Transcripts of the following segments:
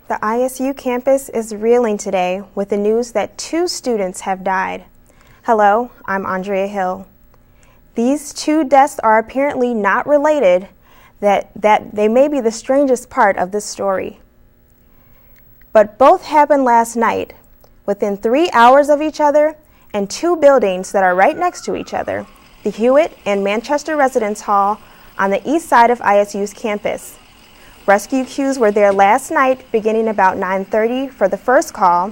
The ISU campus is reeling today with the news that 2 students have died. Hello, I'm Andrea Hill. These 2 deaths are apparently not related, that they may be the strangest part of this story. But both happened last night, within 3 hours of each other and 2 buildings that are right next to each other, the Hewitt and Manchester Residence Hall on the east side of ISU's campus. Rescue crews were there last night beginning about 9:30 for the first call.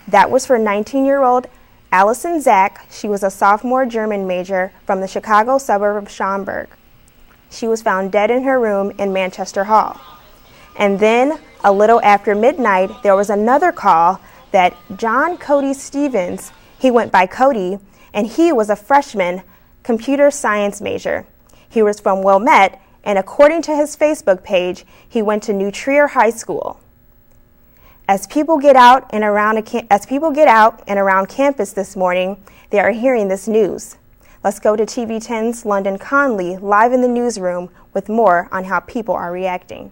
That was for 19-year-old Allison Zach. She was a sophomore German major from the Chicago suburb of Schaumburg. She was found dead in her room in Manchester Hall. And then, a little after midnight, there was another call that John Cody Stevens, he went by Cody, and he was a freshman computer science major. He was from Wilmette, and according to his Facebook page, he went to New Trier High School. As people get out and around campus this morning, they are hearing this news. Let's go to TV 10's London Conley live in the newsroom with more on how people are reacting.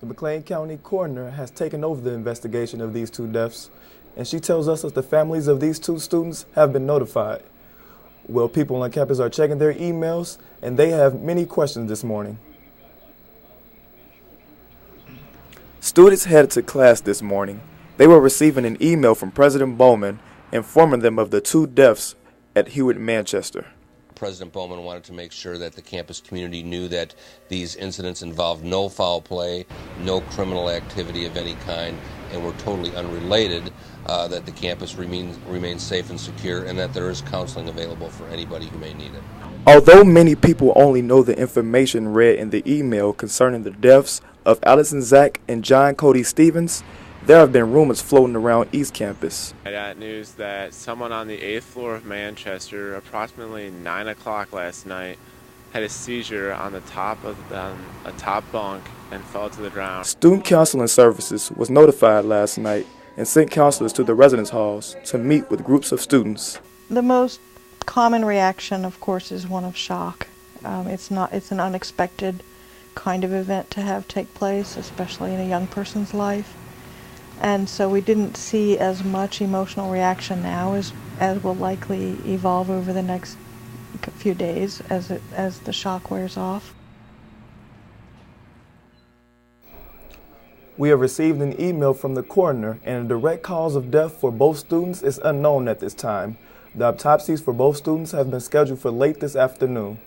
The McLean County coroner has taken over the investigation of these 2 deaths, and she tells us that the families of these 2 students have been notified. Well, people on campus are checking their emails, and they have many questions this morning. Students headed to class this morning. They were receiving an email from President Bowman informing them of the 2 deaths at Hewitt, Manchester. President Bowman wanted to make sure that the campus community knew that these incidents involved no foul play, no criminal activity of any kind, and were totally unrelated, that the campus remains safe and secure, and that there is counseling available for anybody who may need it. Although many people only know the information read in the email concerning the deaths of Allison Zach and John Cody Stevens, there have been rumors floating around East Campus. I got news that someone on the 8th floor of Manchester, approximately 9 o'clock last night, had a seizure on the top of a top bunk and fell to the ground. Student Counseling Services was notified last night and sent counselors to the residence halls to meet with groups of students. The most common reaction, of course, is one of shock. It's an unexpected kind of event to have take place, especially in a young person's life. And so we didn't see as much emotional reaction now as will likely evolve over the next few days as the shock wears off. We have received an email from the coroner, and the direct cause of death for both students is unknown at this time. The autopsies for both students have been scheduled for late this afternoon.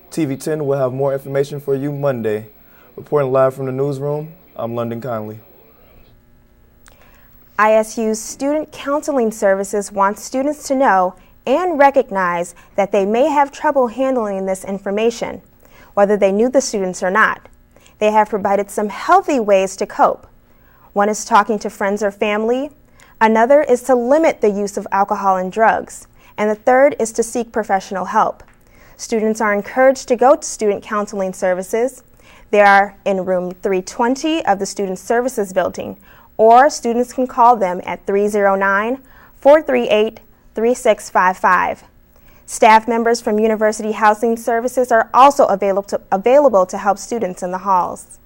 TV 10 will have more information for you Monday. Reporting live from the newsroom, I'm London Conley. ISU's Student Counseling Services wants students to know and recognize that they may have trouble handling this information, whether they knew the students or not. They have provided some healthy ways to cope. One is talking to friends or family. Another is to limit the use of alcohol and drugs. And the third is to seek professional help. Students are encouraged to go to Student Counseling Services. They are in room 320 of the Student Services building, or students can call them at 309-438-3655. Staff members from University Housing Services are also available to help students in the halls.